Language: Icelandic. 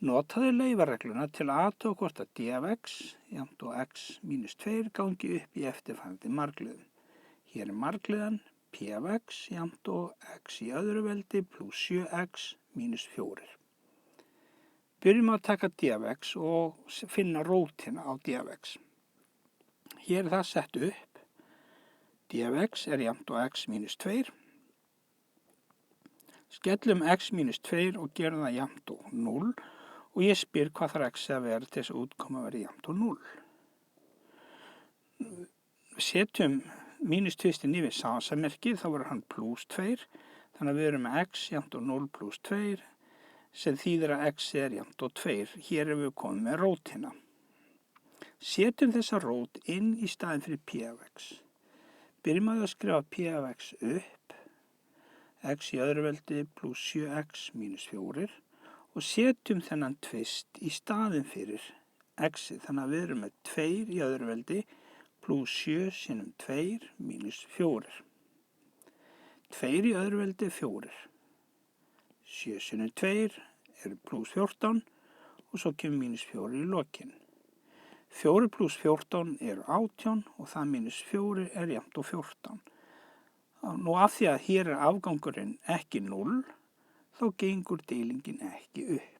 Notaðu leifarregluna til að athuga hvort að d af x jafnt og x mínus 2 gangi upp í eftirfarandi margliðum. Hér er margliðan p af x jafnt og x í öðru veldi pluss 7x mínus 4. Byrjum að taka d af x og finna rótina á d af x. Hér er það sett upp. D af x er jafnt og x mínus 2. Skellum x mínus 2 og gerum það jafnt og 0 og ég spyr hvað þarf x að vera til þess að útkoma verði jafnt og 0. Setjum mínus 2 yfir samsæmerkið, þá verður hann pluss 2, þannig að við erum með x jafnt og 0 pluss 2 sem þýðir að x er jafnt og 2. Hér erum við komið með rótina. Setjum þessa rót inn í staðinn fyrir p af x. Byrjum að skrifa p af x upp, x í öðru veldi pluss 7x mínus 4 og setjum þennan tvist í staðinn fyrir x, þannig að við erum með 2 í öðru veldi pluss 7 sinnum 2 mínus 4. 2 í öðru veldi er 4. 7 sinnum 2 er pluss 14 og svo kemur mínus 4 í lokin. 4 pluss 14 er 18 og það mínus 4 er jafnt og 14. Nú af því að hér er afgangurinn ekki 0, þá gengur deilingin ekki upp.